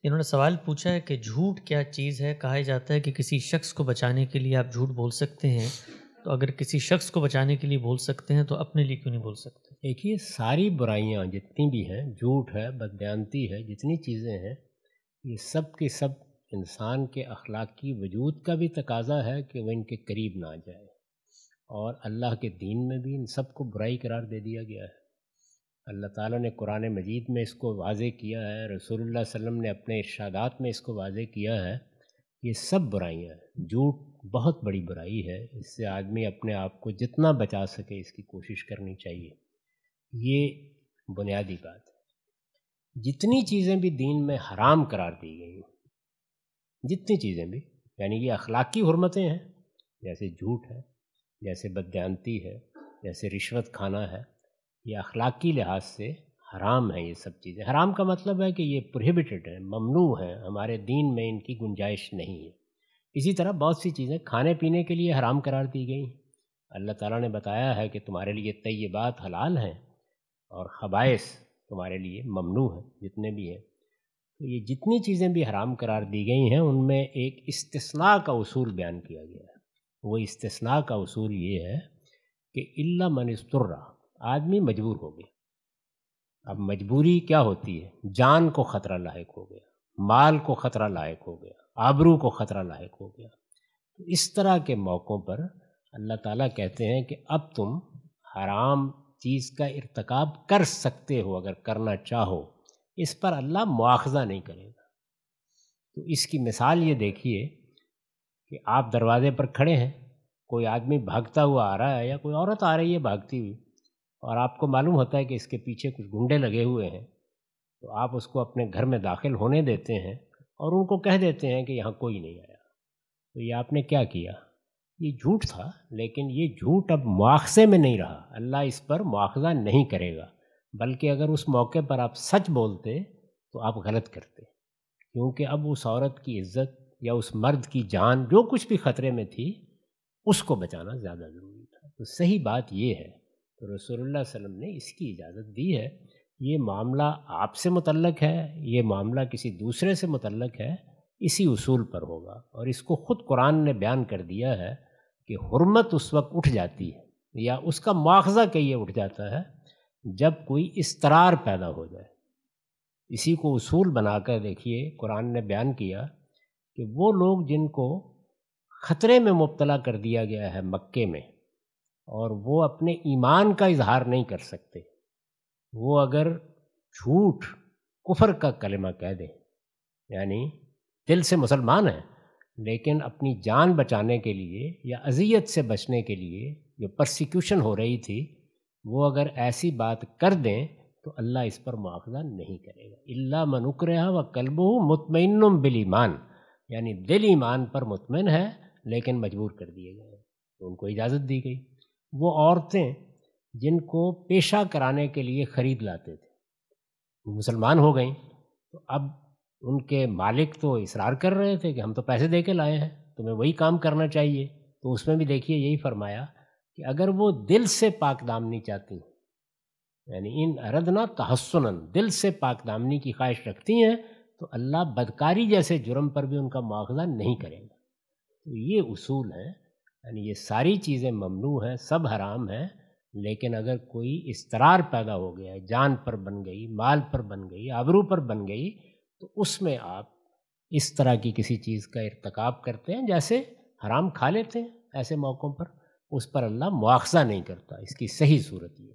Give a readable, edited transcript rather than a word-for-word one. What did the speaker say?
انہوں نے سوال پوچھا ہے کہ جھوٹ کیا چیز ہے؟ کہا جاتا ہے کہ کسی شخص کو بچانے کے لیے آپ جھوٹ بول سکتے ہیں، تو اگر کسی شخص کو بچانے کے لیے بول سکتے ہیں تو اپنے لیے کیوں نہیں بول سکتے؟ دیکھیے، ساری برائیاں جتنی بھی ہیں، جھوٹ ہے، بددیانتی ہے، جتنی چیزیں ہیں، یہ سب کے سب انسان کے اخلاقی وجود کا بھی تقاضا ہے کہ وہ ان کے قریب نہ جائے، اور اللہ کے دین میں بھی ان سب کو برائی قرار دے دیا گیا ہے۔ اللہ تعالیٰ نے قرآن مجید میں اس کو واضح کیا ہے، رسول اللہ صلی اللہ علیہ وسلم نے اپنے ارشادات میں اس کو واضح کیا ہے۔ یہ سب برائیاں ہیں۔ جھوٹ بہت بڑی برائی ہے، اس سے آدمی اپنے آپ کو جتنا بچا سکے اس کی کوشش کرنی چاہیے۔ یہ بنیادی بات ہے۔ جتنی چیزیں بھی دین میں حرام قرار دی گئی ہیں، جتنی چیزیں بھی، یعنی یہ اخلاقی حرمتیں ہیں، جیسے جھوٹ ہے، جیسے بددیانتی ہے، جیسے رشوت کھانا ہے، یہ اخلاقی لحاظ سے حرام ہیں۔ یہ سب چیزیں حرام کا مطلب ہے کہ یہ پروہیبٹڈ ہیں، ممنوع ہیں، ہمارے دین میں ان کی گنجائش نہیں ہے۔ اسی طرح بہت سی چیزیں کھانے پینے کے لیے حرام قرار دی گئی ہیں۔ اللہ تعالیٰ نے بتایا ہے کہ تمہارے لیے طیبات حلال ہیں اور خبائث تمہارے لیے ممنوع ہیں، جتنے بھی ہیں۔ تو یہ جتنی چیزیں بھی حرام قرار دی گئی ہیں ان میں ایک استثناء کا اصول بیان کیا گیا ہے۔ وہ استثناء کا اصول یہ ہے کہ الا من اضطر، آدمی مجبور ہو گیا۔ اب مجبوری کیا ہوتی ہے؟ جان کو خطرہ لاحق ہو گیا، مال کو خطرہ لاحق ہو گیا، آبرو کو خطرہ لاحق ہو گیا۔ تو اس طرح کے موقعوں پر اللہ تعالیٰ کہتے ہیں کہ اب تم حرام چیز کا ارتکاب کر سکتے ہو، اگر کرنا چاہو، اس پر اللہ مواخذہ نہیں کرے گا۔ تو اس کی مثال یہ دیکھیے کہ آپ دروازے پر کھڑے ہیں، کوئی آدمی بھاگتا ہوا آ رہا ہے یا کوئی عورت آ رہی ہے بھاگتی ہوئی، اور آپ کو معلوم ہوتا ہے کہ اس کے پیچھے کچھ گنڈے لگے ہوئے ہیں، تو آپ اس کو اپنے گھر میں داخل ہونے دیتے ہیں اور ان کو کہہ دیتے ہیں کہ یہاں کوئی نہیں آیا۔ تو یہ آپ نے کیا کیا؟ یہ جھوٹ تھا، لیکن یہ جھوٹ اب مواخذے میں نہیں رہا۔ اللہ اس پر مواخذہ نہیں کرے گا، بلکہ اگر اس موقع پر آپ سچ بولتے تو آپ غلط کرتے، کیونکہ اب اس عورت کی عزت یا اس مرد کی جان جو کچھ بھی خطرے میں تھی، اس کو بچانا زیادہ ضروری تھا۔ تو صحیح بات یہ ہے، تو رسول اللہ صلی اللہ علیہ وسلم نے اس کی اجازت دی ہے۔ یہ معاملہ آپ سے متعلق ہے، یہ معاملہ کسی دوسرے سے متعلق ہے، اسی اصول پر ہوگا۔ اور اس کو خود قرآن نے بیان کر دیا ہے کہ حرمت اس وقت اٹھ جاتی ہے یا اس کا مواخذہ کہیے اٹھ جاتا ہے جب کوئی اضطرار پیدا ہو جائے۔ اسی کو اصول بنا کر دیکھیے، قرآن نے بیان کیا کہ وہ لوگ جن کو خطرے میں مبتلا کر دیا گیا ہے مکے میں، اور وہ اپنے ایمان کا اظہار نہیں کر سکتے، وہ اگر جھوٹ کفر کا کلمہ کہہ دیں، یعنی دل سے مسلمان ہیں لیکن اپنی جان بچانے کے لیے یا اذیت سے بچنے کے لیے جو پرسیکیوشن ہو رہی تھی، وہ اگر ایسی بات کر دیں تو اللہ اس پر مواخذہ نہیں کرے گا۔ الا من اکرہ وقلبہ مطمئن بالایمان، یعنی دل ایمان پر مطمئن ہے لیکن مجبور کر دیے گئے، تو ان کو اجازت دی گئی۔ وہ عورتیں جن کو پیشہ کرانے کے لیے خرید لاتے تھے، وہ مسلمان ہو گئیں، تو اب ان کے مالک تو اصرار کر رہے تھے کہ ہم تو پیسے دے کے لائے ہیں، تمہیں وہی کام کرنا چاہیے۔ تو اس میں بھی دیکھیے یہی فرمایا کہ اگر وہ دل سے پاک دامنی چاہتی ہیں، یعنی ان اردنا تحسناً، دل سے پاک دامنی کی خواہش رکھتی ہیں، تو اللہ بدکاری جیسے جرم پر بھی ان کا مواخذہ نہیں کرے گا۔ تو یہ اصول ہے، یعنی یہ ساری چیزیں ممنوع ہیں، سب حرام ہیں، لیکن اگر کوئی اضطرار پیدا ہو گیا، جان پر بن گئی، مال پر بن گئی، آبرو پر بن گئی، تو اس میں آپ اس طرح کی کسی چیز کا ارتکاب کرتے ہیں، جیسے حرام کھا لیتے ہیں، ایسے موقعوں پر اس پر اللہ مواخذہ نہیں کرتا۔ اس کی صحیح صورت یہ ہے۔